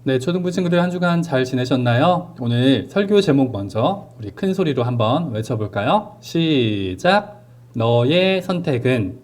네, 초등부 친구들 한 주간 잘 지내셨나요? 오늘 설교 제목 먼저 우리 큰 소리로 한번 외쳐볼까요? 시작! 너의 선택은.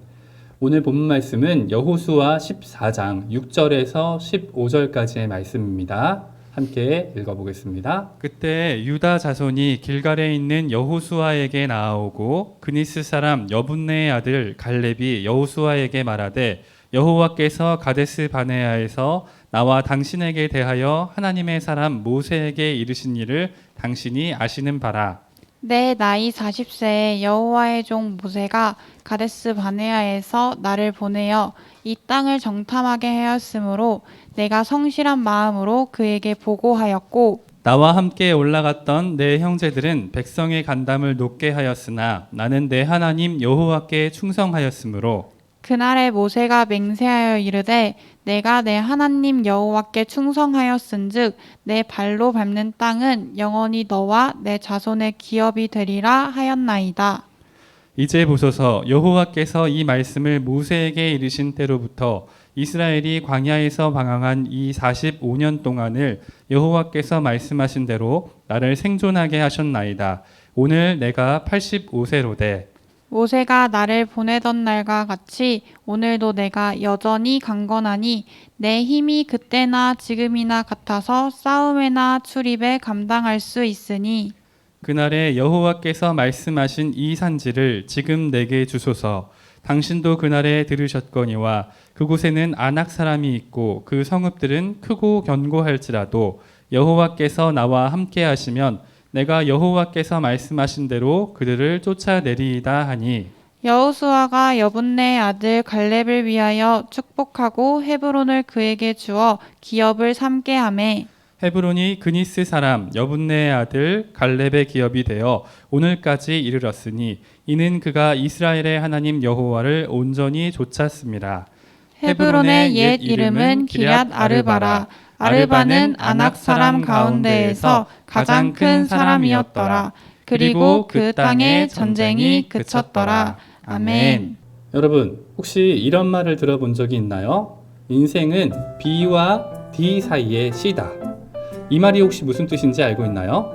오늘 본문 말씀은 여호수아 14장 6절에서 15절까지의 말씀입니다. 함께 읽어보겠습니다. 그때 유다 자손이 길갈에 있는 여호수아에게 나아오고 그니스 사람 여분네의 아들 갈렙이 여호수아에게 말하되 여호와께서 가데스 바네아에서 나와 당신에게 대하여 하나님의 사람 모세에게 이르신 일을 당신이 아시는 바라. 내 나이 40세에 여호와의 종 모세가 가데스 바네아에서 나를 보내어 이 땅을 정탐하게 하였으므로 내가 성실한 마음으로 그에게 보고하였고 나와 함께 올라갔던 내 형제들은 백성의 간담을 높게 하였으나 나는 내 하나님 여호와께 충성하였으므로 그날에 모세가 맹세하여 이르되 내가 내 하나님 여호와께 충성하였은즉 내 발로 밟는 땅은 영원히 너와 내 자손의 기업이 되리라 하였나이다. 이제 보소서 여호와께서 이 말씀을 모세에게 이르신 때로부터 이스라엘이 광야에서 방황한 이 45년 동안을 여호와께서 말씀하신 대로 나를 생존하게 하셨나이다. 오늘 내가 85세로되 모세가 나를 보내던 날과 같이 오늘도 내가 여전히 강건하니 내 힘이 그때나 지금이나 같아서 싸움에나 출입에 감당할 수 있으니 그날에 여호와께서 말씀하신 이 산지를 지금 내게 주소서. 당신도 그날에 들으셨거니와 그곳에는 아낙 사람이 있고 그 성읍들은 크고 견고할지라도 여호와께서 나와 함께 하시면 내가 여호와께서 말씀하신 대로 그들을 쫓아내리이다 하니 여호수아가 여분네의 아들 갈렙을 위하여 축복하고 헤브론을 그에게 주어 기업을 삼게 하매 헤브론이 그니스 사람 여분네의 아들 갈렙의 기업이 되어 오늘까지 이르렀으니 이는 그가 이스라엘의 하나님 여호와를 온전히 좇았습니다. 헤브론의 옛 이름은 기럇 아르바라. 아르바는 아낙 사람 가운데에서 가장 큰 사람이었더라. 그리고 그 땅에 전쟁이 그쳤더라. 아멘. 여러분, 혹시 이런 말을 들어본 적이 있나요? 인생은 B와 D 사이의 C다. 이 말이 혹시 무슨 뜻인지 알고 있나요?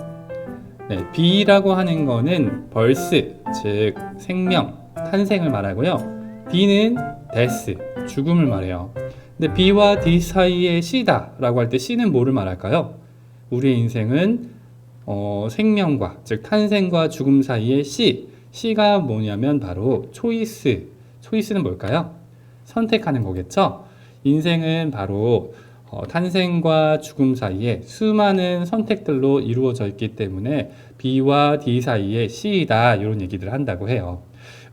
네, B라고 하는 거는 벌스, 즉 생명, 탄생을 말하고요. D는 데스, 죽음을 말해요. 근데 B와 D 사이의 C다 라고 할 때 C는 뭐를 말할까요? 우리의 인생은 생명과, 즉 탄생과 죽음 사이의 C가 뭐냐면 바로 초이스는 뭘까요? 선택하는 거겠죠? 인생은 바로 탄생과 죽음 사이에 수많은 선택들로 이루어져 있기 때문에 B와 D 사이에 C이다, 이런 얘기들을 한다고 해요.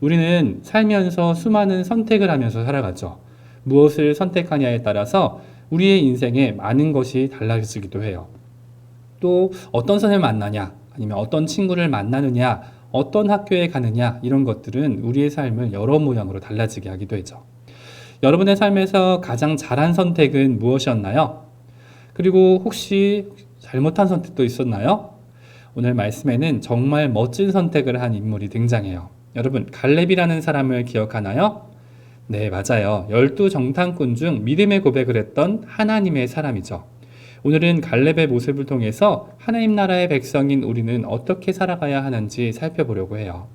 우리는 살면서 수많은 선택을 하면서 살아가죠. 무엇을 선택하냐에 따라서 우리의 인생에 많은 것이 달라지기도 해요. 또 어떤 사람을 만나냐, 아니면 어떤 친구를 만나느냐, 어떤 학교에 가느냐, 이런 것들은 우리의 삶을 여러 모양으로 달라지게 하기도 하죠. 여러분의 삶에서 가장 잘한 선택은 무엇이었나요? 그리고 혹시 잘못한 선택도 있었나요? 오늘 말씀에는 정말 멋진 선택을 한 인물이 등장해요. 여러분, 갈렙이라는 사람을 기억하나요? 네, 맞아요. 12정탐꾼 중 믿음의 고백을 했던 하나님의 사람이죠. 오늘은 갈렙의 모습을 통해서 하나님 나라의 백성인 우리는 어떻게 살아가야 하는지 살펴보려고 해요.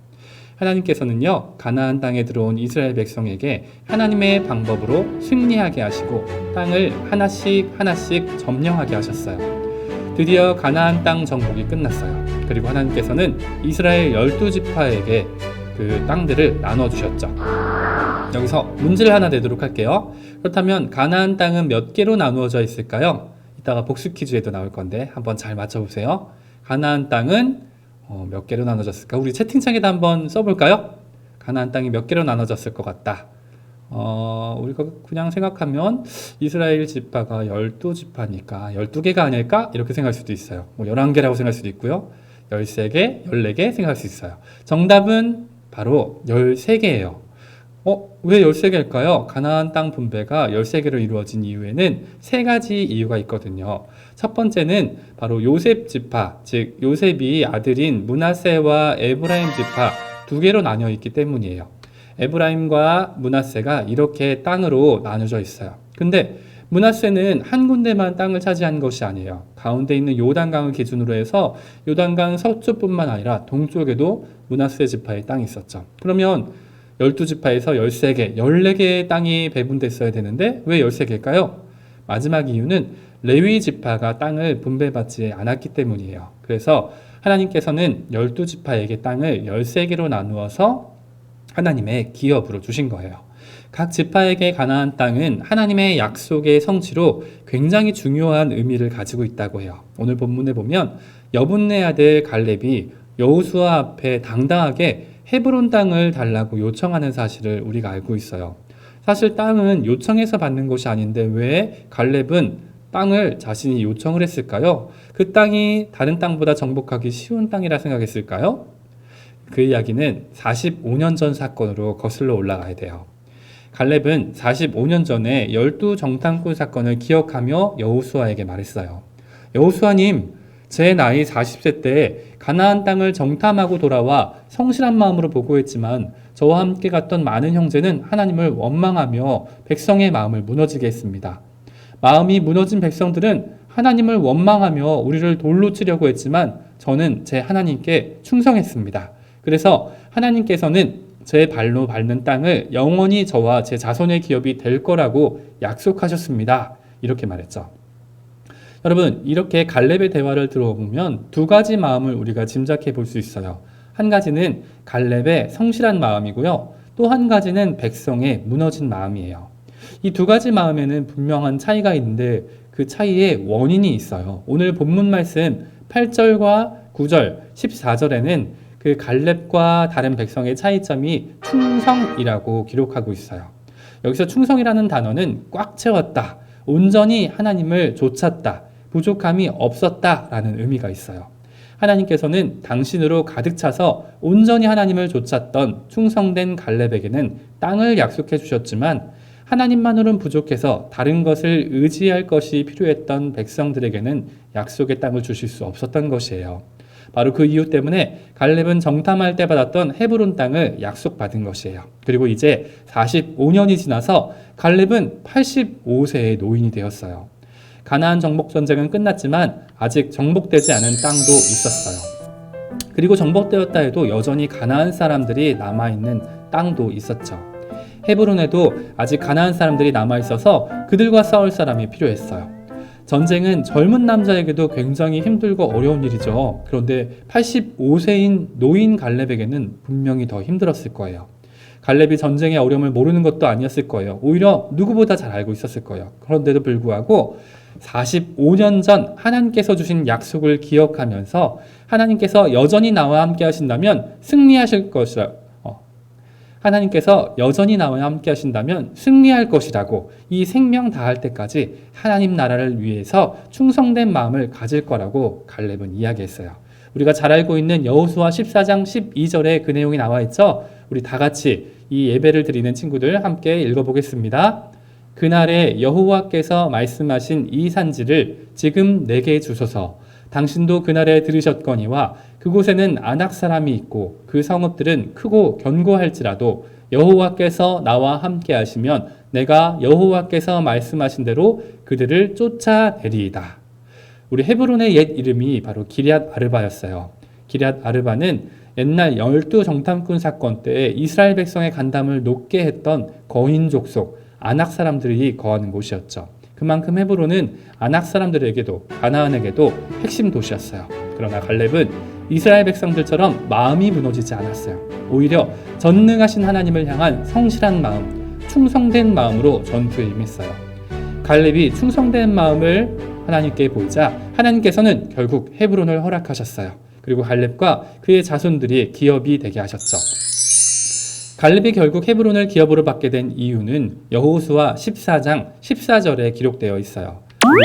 하나님께서는요, 가나안 땅에 들어온 이스라엘 백성에게 하나님의 방법으로 승리하게 하시고 땅을 하나씩 점령하게 하셨어요. 드디어 가나안 땅 정복이 끝났어요. 그리고 하나님께서는 이스라엘 12지파에게 그 땅들을 나눠주셨죠. 여기서 문제를 하나 내도록 할게요. 그렇다면 가나안 땅은 몇 개로 나누어져 있을까요? 이따가 복수 퀴즈에도 나올 건데 한번 잘 맞춰보세요. 가나안 땅은 몇 개로 나눠졌을까? 우리 채팅창에다 한번 써볼까요? 가나안 땅이 몇 개로 나눠졌을 것 같다. 우리가 그냥 생각하면 이스라엘 지파가 12지파니까 12개가 아닐까? 이렇게 생각할 수도 있어요. 11개라고 생각할 수도 있고요. 13개, 14개 생각할 수 있어요. 정답은 바로 13개예요. 왜 13개일까요? 가나안 땅 분배가 13개로 이루어진 이유에는 세 가지 이유가 있거든요. 첫 번째는 바로 요셉 지파, 즉 요셉이 아들인 므낫세와 에브라임 지파 두 개로 나뉘어 있기 때문이에요. 에브라임과 므낫세가 이렇게 땅으로 나눠져 있어요. 근데 므낫세는 한 군데만 땅을 차지한 것이 아니에요. 가운데 있는 요단강을 기준으로 해서 요단강 서쪽뿐만 아니라 동쪽에도 므낫세 지파의 땅이 있었죠. 그러면 12지파에서 13개, 14개의 땅이 배분됐어야 되는데 왜 13개일까요? 마지막 이유는 레위 지파가 땅을 분배받지 않았기 때문이에요. 그래서 하나님께서는 12지파에게 땅을 13개로 나누어서 하나님의 기업으로 주신 거예요. 각 지파에게 가나안 땅은 하나님의 약속의 성취로 굉장히 중요한 의미를 가지고 있다고 해요. 오늘 본문에 보면 여분네 아들 갈렙이 여호수아 앞에 당당하게 헤브론 땅을 달라고 요청하는 사실을 우리가 알고 있어요. 사실 땅은 요청해서 받는 것이 아닌데 왜 갈렙은 땅을 자신이 요청을 했을까요? 그 땅이 다른 땅보다 정복하기 쉬운 땅이라 생각했을까요? 그 이야기는 45년 전 사건으로 거슬러 올라가야 돼요. 갈렙은 45년 전에 12정탐꾼 사건을 기억하며 여호수아에게 말했어요. 여호수아님, 제 나이 40세 때 가나안 땅을 정탐하고 돌아와 성실한 마음으로 보고했지만 저와 함께 갔던 많은 형제는 하나님을 원망하며 백성의 마음을 무너지게 했습니다. 마음이 무너진 백성들은 하나님을 원망하며 우리를 돌로 치려고 했지만 저는 제 하나님께 충성했습니다. 그래서 하나님께서는 제 발로 밟는 땅을 영원히 저와 제 자손의 기업이 될 거라고 약속하셨습니다. 이렇게 말했죠. 여러분, 이렇게 갈렙의 대화를 들어보면 두 가지 마음을 우리가 짐작해 볼 수 있어요. 한 가지는 갈렙의 성실한 마음이고요. 또 한 가지는 백성의 무너진 마음이에요. 이 두 가지 마음에는 분명한 차이가 있는데 그 차이에 원인이 있어요. 오늘 본문 말씀 8절과 9절, 14절에는 그 갈렙과 다른 백성의 차이점이 충성이라고 기록하고 있어요. 여기서 충성이라는 단어는 꽉 채웠다, 온전히 하나님을 좇았다, 부족함이 없었다라는 의미가 있어요. 하나님께서는 당신으로 가득 차서 온전히 하나님을 좇았던 충성된 갈렙에게는 땅을 약속해 주셨지만 하나님만으로는 부족해서 다른 것을 의지할 것이 필요했던 백성들에게는 약속의 땅을 주실 수 없었던 것이에요. 바로 그 이유 때문에 갈렙은 정탐할 때 받았던 헤브론 땅을 약속받은 것이에요. 그리고 이제 45년이 지나서 갈렙은 85세의 노인이 되었어요. 가나안 정복 전쟁은 끝났지만 아직 정복되지 않은 땅도 있었어요. 그리고 정복되었다 해도 여전히 가나안 사람들이 남아있는 땅도 있었죠. 헤브론에도 아직 가나안 사람들이 남아있어서 그들과 싸울 사람이 필요했어요. 전쟁은 젊은 남자에게도 굉장히 힘들고 어려운 일이죠. 그런데 85세인 노인 갈렙에게는 분명히 더 힘들었을 거예요. 갈렙이 전쟁의 어려움을 모르는 것도 아니었을 거예요. 오히려 누구보다 잘 알고 있었을 거예요. 그런데도 불구하고 45년 전 하나님께서 주신 약속을 기억하면서 하나님께서 여전히 나와 함께 하신다면 승리하실 것이라 하나님께서 여전히 나와 함께 하신다면 승리할 것이라고 이 생명 다할 때까지 하나님 나라를 위해서 충성된 마음을 가질 거라고 갈렙은 이야기했어요. 우리가 잘 알고 있는 여호수아 14장 12절에 그 내용이 나와 있죠. 우리 다 같이 이 예배를 드리는 친구들 함께 읽어보겠습니다. 그날에 여호와께서 말씀하신 이 산지를 지금 내게 주소서. 당신도 그날에 들으셨거니와 그곳에는 아낙 사람이 있고 그 성읍들은 크고 견고할지라도 여호와께서 나와 함께 하시면 내가 여호와께서 말씀하신 대로 그들을 쫓아내리이다. 우리 헤브론의 옛 이름이 바로 기럇 아르바였어요. 기럇 아르바는 옛날 12정탐꾼 사건 때 이스라엘 백성의 간담을 높게 했던 거인 족속 아낙 사람들이 거하는 곳이었죠. 그만큼 헤브론은 아낙 사람들에게도 가나안에게도 핵심 도시였어요. 그러나 갈렙은 이스라엘 백성들처럼 마음이 무너지지 않았어요. 오히려 전능하신 하나님을 향한 성실한 마음, 충성된 마음으로 전투에 임했어요. 갈렙이 충성된 마음을 하나님께 보이자 하나님께서는 결국 헤브론을 허락하셨어요. 그리고 갈렙과 그의 자손들이 기업이 되게 하셨죠. 갈렙이 결국 헤브론을 기업으로 받게 된 이유는 여호수아 14장 14절에 기록되어 있어요.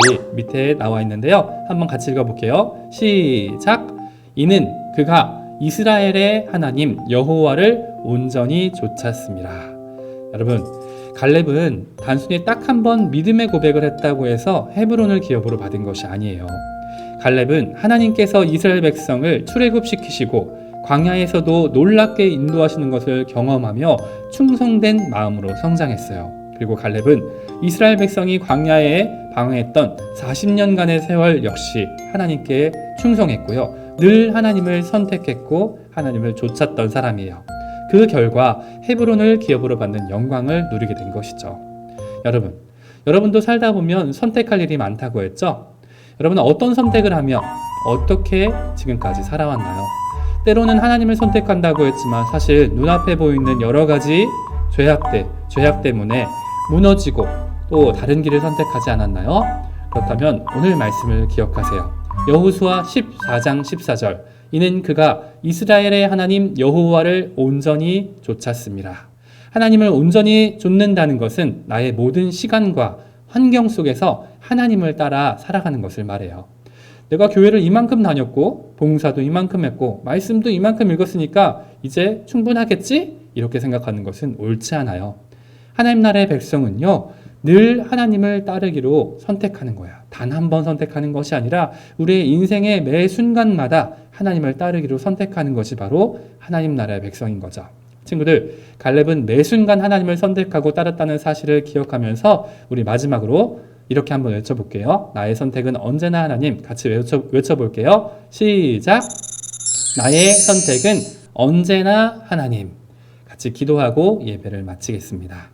여기 밑에 나와 있는데요. 한번 같이 읽어볼게요. 시작! 이는 그가 이스라엘의 하나님 여호와를 온전히 좇았습니다. 여러분, 갈렙은 단순히 딱 한 번 믿음의 고백을 했다고 해서 헤브론을 기업으로 받은 것이 아니에요. 갈렙은 하나님께서 이스라엘 백성을 출애굽시키시고 광야에서도 놀랍게 인도하시는 것을 경험하며 충성된 마음으로 성장했어요. 그리고 갈렙은 이스라엘 백성이 광야에 방황했던 40년간의 세월 역시 하나님께 충성했고요. 늘 하나님을 선택했고 하나님을 좇았던 사람이에요. 그 결과 헤브론을 기업으로 받는 영광을 누리게 된 것이죠. 여러분도 살다 보면 선택할 일이 많다고 했죠? 여러분은 어떤 선택을 하며 어떻게 지금까지 살아왔나요? 때로는 하나님을 선택한다고 했지만 사실 눈앞에 보이는 여러 가지 죄악 때문에 무너지고 또 다른 길을 선택하지 않았나요? 그렇다면 오늘 말씀을 기억하세요. 여호수아 14장 14절. 이는 그가 이스라엘의 하나님 여호와를 온전히 좇았습니다. 하나님을 온전히 좇는다는 것은 나의 모든 시간과 환경 속에서 하나님을 따라 살아가는 것을 말해요. 내가 교회를 이만큼 다녔고 봉사도 이만큼 했고 말씀도 이만큼 읽었으니까 이제 충분하겠지? 이렇게 생각하는 것은 옳지 않아요. 하나님 나라의 백성은요, 늘 하나님을 따르기로 선택하는 거야. 단 한 번 선택하는 것이 아니라 우리의 인생의 매 순간마다 하나님을 따르기로 선택하는 것이 바로 하나님 나라의 백성인 거죠. 친구들, 갈렙은 매 순간 하나님을 선택하고 따랐다는 사실을 기억하면서 우리 마지막으로 이렇게 한번 외쳐볼게요. 나의 선택은 언제나 하나님. 같이 외쳐볼게요. 시작! 나의 선택은 언제나 하나님. 같이 기도하고 예배를 마치겠습니다.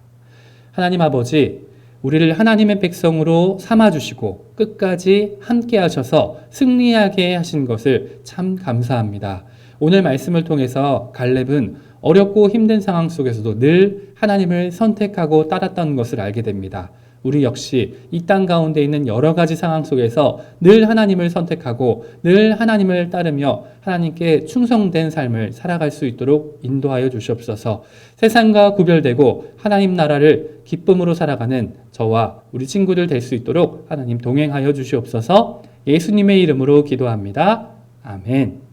하나님 아버지, 우리를 하나님의 백성으로 삼아주시고 끝까지 함께 하셔서 승리하게 하신 것을 참 감사합니다. 오늘 말씀을 통해서 갈렙은 어렵고 힘든 상황 속에서도 늘 하나님을 선택하고 따랐던 것을 알게 됩니다. 우리 역시 이 땅 가운데 있는 여러 가지 상황 속에서 늘 하나님을 선택하고 늘 하나님을 따르며 하나님께 충성된 삶을 살아갈 수 있도록 인도하여 주시옵소서. 세상과 구별되고 하나님 나라를 기쁨으로 살아가는 저와 우리 친구들 될 수 있도록 하나님 동행하여 주시옵소서. 예수님의 이름으로 기도합니다. 아멘.